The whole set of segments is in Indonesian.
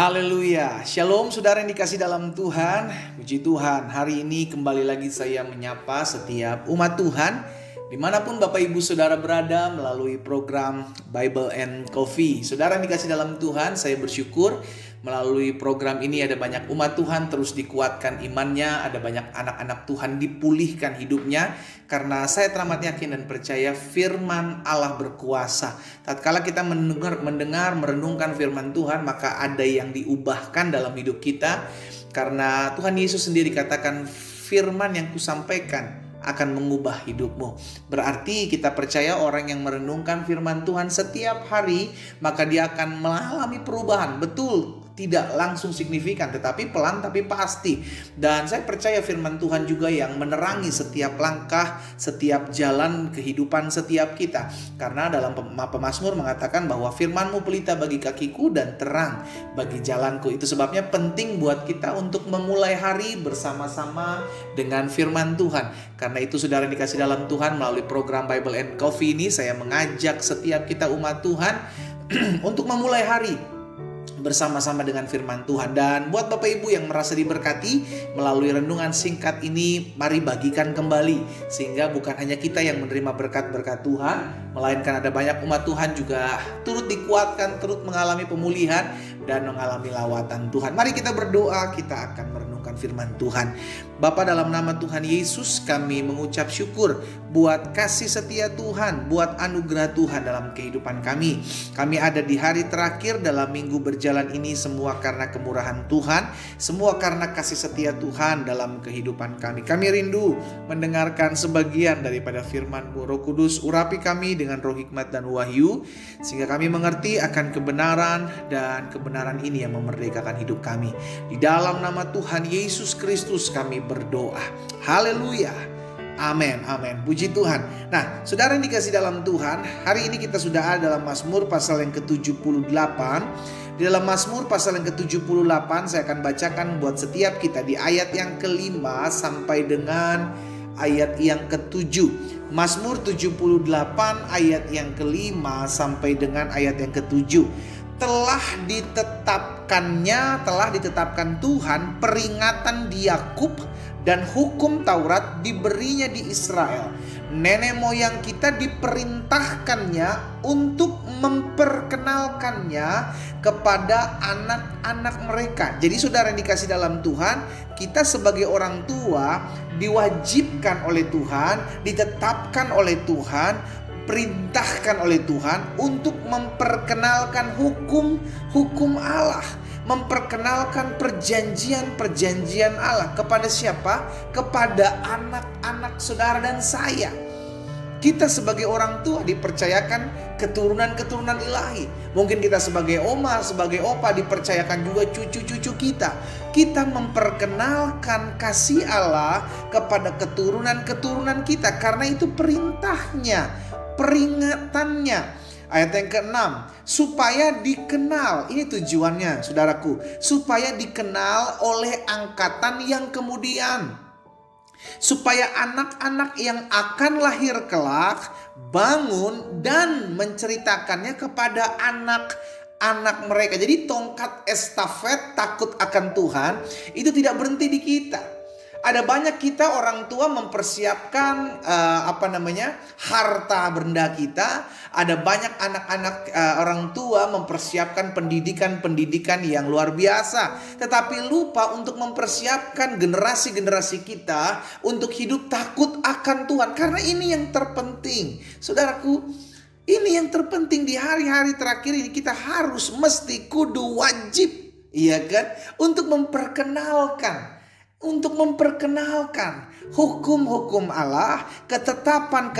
Haleluya, Shalom saudara yang dikasih dalam Tuhan. Puji Tuhan, hari ini kembali lagi saya menyapa setiap umat Tuhan dimanapun Bapak Ibu Saudara berada melalui program Bible and Coffee. Saudara yang dikasih dalam Tuhan, saya bersyukur melalui program ini ada banyak umat Tuhan terus dikuatkan imannya, ada banyak anak-anak Tuhan dipulihkan hidupnya, karena saya teramat yakin dan percaya firman Allah berkuasa. Tatkala kita mendengar, merenungkan firman Tuhan, maka ada yang diubahkan dalam hidup kita, karena Tuhan Yesus sendiri katakan, firman yang kusampaikan akan mengubah hidupmu. Berarti kita percaya orang yang merenungkan firman Tuhan setiap hari, maka dia akan mengalami perubahan. Betul, tidak langsung signifikan, tetapi pelan tapi pasti. Dan saya percaya firman Tuhan juga yang menerangi setiap langkah, setiap jalan kehidupan setiap kita. Karena dalam pemazmur mengatakan bahwa firman-Mu pelita bagi kakiku dan terang bagi jalanku. Itu sebabnya penting buat kita untuk memulai hari bersama-sama dengan firman Tuhan. Karena itu saudara dikasih dalam Tuhan, melalui program Bible and Coffee ini saya mengajak setiap kita umat Tuhan untuk memulai hari bersama-sama dengan firman Tuhan. Dan buat Bapak Ibu yang merasa diberkati melalui renungan singkat ini, mari bagikan kembali, sehingga bukan hanya kita yang menerima berkat-berkat Tuhan, melainkan ada banyak umat Tuhan juga turut dikuatkan, turut mengalami pemulihan dan mengalami lawatan Tuhan. Mari kita berdoa, kita akan merenungkan firman Tuhan. Bapa, dalam nama Tuhan Yesus kami mengucap syukur buat kasih setia Tuhan, buat anugerah Tuhan dalam kehidupan kami. Kami ada di hari terakhir dalam minggu berjalan ini, semua karena kemurahan Tuhan, semua karena kasih setia Tuhan dalam kehidupan kami. Kami rindu mendengarkan sebagian daripada firman-Mu. Roh Kudus, urapi kami dengan roh hikmat dan wahyu, sehingga kami mengerti akan kebenaran, dan kebenaran ini yang memerdekakan hidup kami. Di dalam nama Tuhan Yesus Kristus kami berdoa. Haleluya. Amin, amin. Puji Tuhan. Nah, saudara yang dikasih dalam Tuhan, hari ini kita sudah ada dalam Mazmur pasal yang ke-78. Di dalam Mazmur pasal yang ke-78 saya akan bacakan buat setiap kita di ayat yang ke-5 sampai dengan ayat yang ke-7. Mazmur 78 ayat yang ke-5 sampai dengan ayat yang ke-7. Telah ditetapkan Tuhan peringatan di Yakub, dan hukum Taurat diberinya di Israel. Nenek moyang kita diperintahkannya untuk memperkenalkannya kepada anak-anak mereka. Jadi saudara yang dikasih dalam Tuhan, kita sebagai orang tua diwajibkan oleh Tuhan, ditetapkan oleh Tuhan, perintahkan oleh Tuhan untuk memperkenalkan hukum Allah, memperkenalkan perjanjian Allah kepada siapa? Kepada anak-anak saudara dan saya. Kita sebagai orang tua dipercayakan keturunan-keturunan ilahi. Mungkin kita sebagai oma, sebagai opa dipercayakan juga cucu-cucu kita. Kita memperkenalkan kasih Allah kepada keturunan-keturunan kita, karena itu perintahnya, peringatannya. Ayat yang ke-6, supaya dikenal. Ini tujuannya saudaraku, supaya dikenal oleh angkatan yang kemudian, supaya anak-anak yang akan lahir kelak bangun dan menceritakannya kepada anak-anak mereka. Jadi tongkat estafet takut akan Tuhan itu tidak berhenti di kita. Ada banyak kita orang tua mempersiapkan harta benda kita. Ada banyak anak-anak orang tua mempersiapkan pendidikan yang luar biasa, tetapi lupa untuk mempersiapkan generasi-generasi kita untuk hidup takut akan Tuhan. Karena ini yang terpenting, saudaraku. Ini yang terpenting di hari-hari terakhir ini. Kita harus, mesti, kudu, wajib, iya kan, untuk memperkenalkan hukum-hukum Allah, ketetapan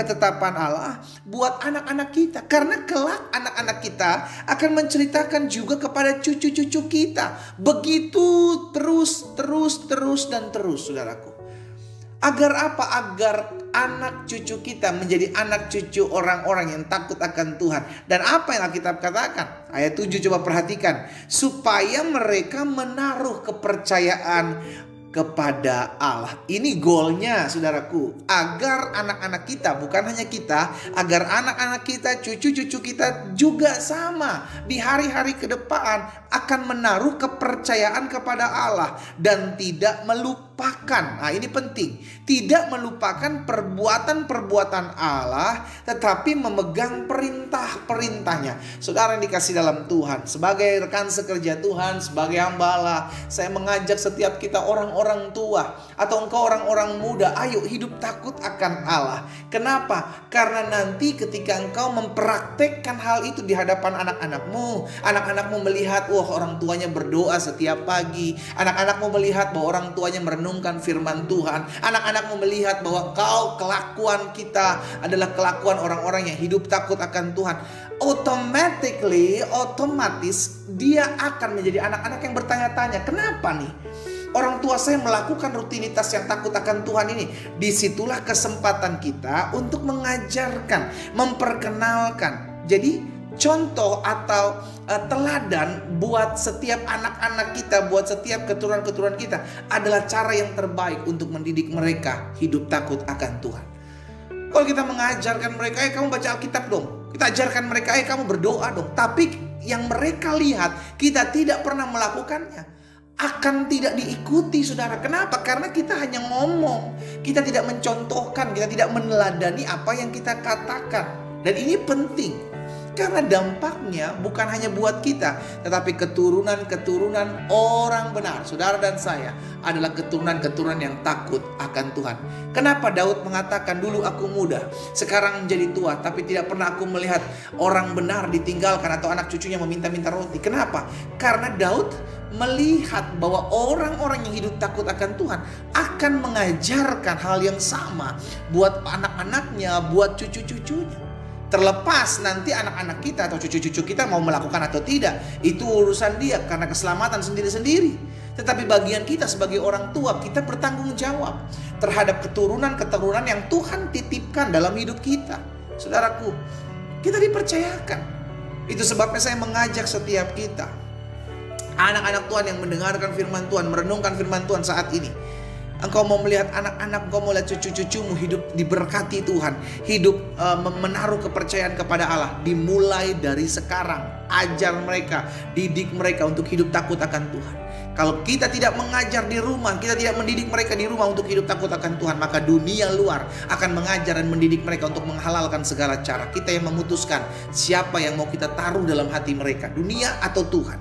Allah buat anak-anak kita. Karena kelak anak-anak kita akan menceritakan juga kepada cucu-cucu kita. Begitu terus dan terus, saudaraku. Agar apa? Agar anak cucu kita menjadi anak cucu orang-orang yang takut akan Tuhan. Dan apa yang Alkitab katakan? Ayat 7 coba perhatikan. Supaya mereka menaruh kepercayaan kepada Allah. Ini goalnya saudaraku, agar anak-anak kita, bukan hanya kita, agar anak-anak kita, cucu-cucu kita juga sama di hari-hari ke depan akan menaruh kepercayaan kepada Allah dan tidak melupakan. Nah, ini penting, tidak melupakan perbuatan-perbuatan Allah, tetapi memegang perintah-perintahnya. Saudara yang dikasih dalam Tuhan, sebagai rekan sekerja Tuhan, sebagai hamba Allah, saya mengajak setiap kita orang-orang tua atau engkau orang-orang muda, ayo hidup takut akan Allah. Kenapa? Karena nanti ketika engkau mempraktekkan hal itu di hadapan anak-anakmu melihat, wah, orang tuanya berdoa setiap pagi. Anak-anakmu melihat bahwa orang tuanya merenungkan firman Tuhan. Anak-anakmu melihat bahwa kelakuan kita adalah kelakuan orang-orang yang hidup takut akan Tuhan. Otomatis dia akan menjadi anak-anak yang bertanya-tanya, kenapa nih orang tua saya melakukan rutinitas yang takut akan Tuhan ini? Disitulah kesempatan kita untuk mengajarkan, memperkenalkan. Jadi contoh atau teladan buat setiap anak-anak kita, buat setiap keturunan-keturunan kita adalah cara yang terbaik untuk mendidik mereka hidup takut akan Tuhan. Kalau kita mengajarkan mereka, kamu baca Alkitab dong. Kita ajarkan mereka, kamu berdoa dong. Tapi yang mereka lihat, kita tidak pernah melakukannya, akan tidak diikuti, saudara. Kenapa? Karena kita hanya ngomong, kita tidak mencontohkan, kita tidak meneladani apa yang kita katakan. Dan ini penting, karena dampaknya bukan hanya buat kita, tetapi keturunan-keturunan orang benar. Saudara dan saya adalah keturunan-keturunan yang takut akan Tuhan. Kenapa Daud mengatakan, dulu aku muda, sekarang menjadi tua, tapi tidak pernah aku melihat orang benar ditinggalkan atau anak cucunya meminta-minta roti. Kenapa? Karena Daud melihat bahwa orang-orang yang hidup takut akan Tuhan akan mengajarkan hal yang sama buat anak-anaknya, buat cucu-cucunya. Terlepas nanti anak-anak kita atau cucu-cucu kita mau melakukan atau tidak, itu urusan dia karena keselamatan sendiri-sendiri. Tetapi bagian kita sebagai orang tua, kita bertanggung jawab terhadap keturunan-keturunan yang Tuhan titipkan dalam hidup kita. Saudaraku, kita dipercayakan. Itu sebabnya saya mengajak setiap kita, anak-anak Tuhan yang mendengarkan firman Tuhan, merenungkan firman Tuhan saat ini. Engkau mau melihat anak-anak, engkau mau lihat cucu-cucumu hidup diberkati Tuhan, hidup menaruh kepercayaan kepada Allah. Dimulai dari sekarang, ajar mereka, didik mereka untuk hidup takut akan Tuhan. Kalau kita tidak mengajar di rumah, kita tidak mendidik mereka di rumah untuk hidup takut akan Tuhan, maka dunia luar akan mengajar dan mendidik mereka untuk menghalalkan segala cara. Kita yang memutuskan siapa yang mau kita taruh dalam hati mereka, dunia atau Tuhan.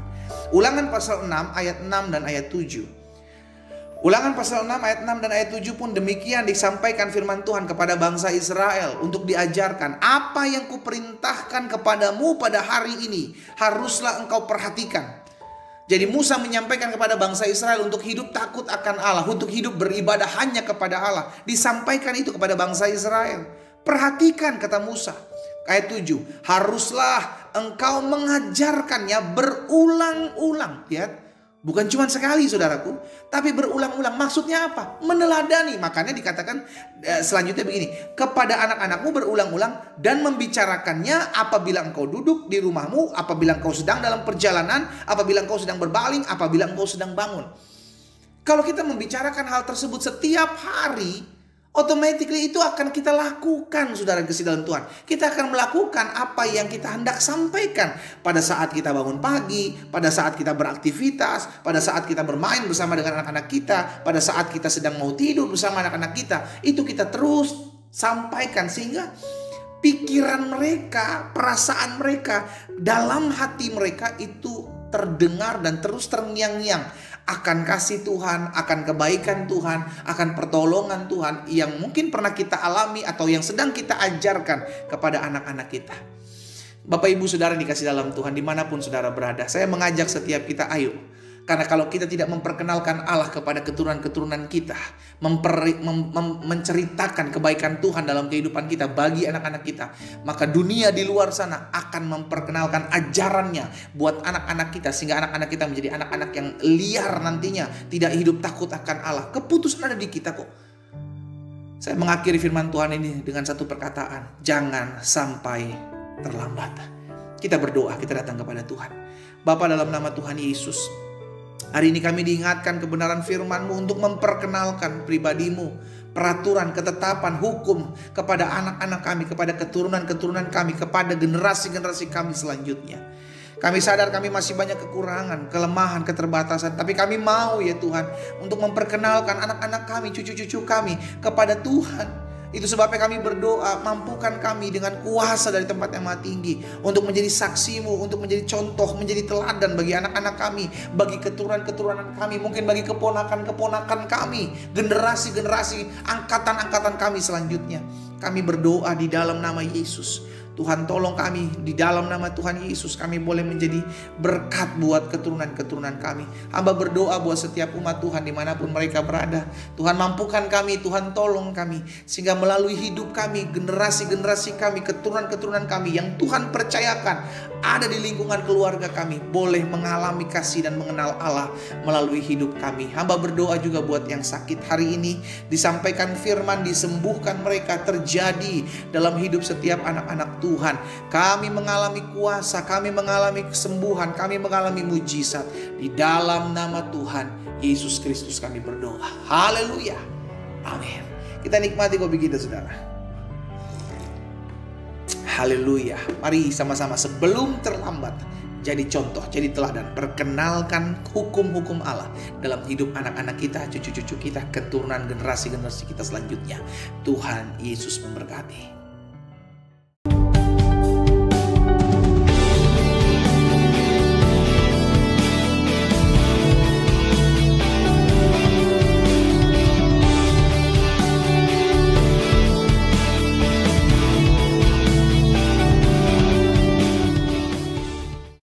Ulangan pasal 6 ayat 6 dan ayat 7. Ulangan pasal 6 ayat 6 dan ayat 7 pun demikian disampaikan firman Tuhan kepada bangsa Israel untuk diajarkan, apa yang kuperintahkan kepadamu pada hari ini haruslah engkau perhatikan. Jadi Musa menyampaikan kepada bangsa Israel untuk hidup takut akan Allah, untuk hidup beribadah hanya kepada Allah. Disampaikan itu kepada bangsa Israel. Perhatikan, kata Musa. Ayat 7, haruslah engkau mengajarkannya berulang-ulang. Lihat, bukan cuma sekali, saudaraku, tapi berulang-ulang. Maksudnya apa? Meneladani. Makanya dikatakan selanjutnya begini, kepada anak-anakmu berulang-ulang dan membicarakannya apabila engkau duduk di rumahmu, apabila engkau sedang dalam perjalanan, apabila engkau sedang berbaling, apabila engkau sedang bangun. Kalau kita membicarakan hal tersebut setiap hari, automatically itu akan kita lakukan, saudara kasih dalam Tuhan. Kita akan melakukan apa yang kita hendak sampaikan pada saat kita bangun pagi, pada saat kita beraktivitas, pada saat kita bermain bersama dengan anak-anak kita, pada saat kita sedang mau tidur bersama anak-anak kita. Itu kita terus sampaikan sehingga pikiran mereka, perasaan mereka, dalam hati mereka itu terdengar dan terus terngiang-ngiang akan kasih Tuhan, akan kebaikan Tuhan, akan pertolongan Tuhan yang mungkin pernah kita alami atau yang sedang kita ajarkan kepada anak-anak kita. Bapak Ibu Saudara dikasih dalam Tuhan, dimanapun saudara berada, saya mengajak setiap kita, ayo. Karena kalau kita tidak memperkenalkan Allah kepada keturunan-keturunan kita, menceritakan kebaikan Tuhan dalam kehidupan kita bagi anak-anak kita, maka dunia di luar sana akan memperkenalkan ajarannya buat anak-anak kita, sehingga anak-anak kita menjadi anak-anak yang liar nantinya, tidak hidup takut akan Allah. Keputusan ada di kita kok. Saya mengakhiri firman Tuhan ini dengan satu perkataan, jangan sampai terlambat. Kita berdoa, kita datang kepada Tuhan. Bapa, dalam nama Tuhan Yesus, Hari ini kami diingatkan kebenaran firman-Mu untuk memperkenalkan pribadi-Mu, peraturan, ketetapan, hukum kepada anak-anak kami, kepada keturunan-keturunan kami, kepada generasi-generasi kami selanjutnya. Kami sadar kami masih banyak kekurangan, kelemahan, keterbatasan. Tapi kami mau ya Tuhan untuk memperkenalkan anak-anak kami, cucu-cucu kami kepada Tuhan. Itu sebabnya kami berdoa, mampukan kami dengan kuasa dari tempat yang maha tinggi untuk menjadi saksi-Mu, untuk menjadi contoh, menjadi teladan bagi anak-anak kami, bagi keturunan-keturunan kami, mungkin bagi keponakan-keponakan kami, generasi-generasi, angkatan-angkatan kami selanjutnya. Kami berdoa di dalam nama Yesus. Tuhan tolong kami di dalam nama Tuhan Yesus, kami boleh menjadi berkat buat keturunan-keturunan kami. Hamba berdoa buat setiap umat Tuhan dimanapun mereka berada. Tuhan mampukan kami, Tuhan tolong kami, sehingga melalui hidup kami, generasi-generasi kami, keturunan-keturunan kami yang Tuhan percayakan ada di lingkungan keluarga kami, boleh mengalami kasih dan mengenal Allah melalui hidup kami. Hamba berdoa juga buat yang sakit hari ini, disampaikan firman, disembuhkan mereka, terjadi dalam hidup setiap anak-anak Tuhan. Kami mengalami kuasa, kami mengalami kesembuhan, kami mengalami mujizat. Di dalam nama Tuhan Yesus Kristus kami berdoa. Haleluya. Amin. Kita nikmati kopi kita, saudara. Haleluya. Mari sama-sama sebelum terlambat jadi contoh, jadi teladan. Perkenalkan hukum-hukum Allah dalam hidup anak-anak kita, cucu-cucu kita, keturunan generasi-generasi kita selanjutnya. Tuhan Yesus memberkati.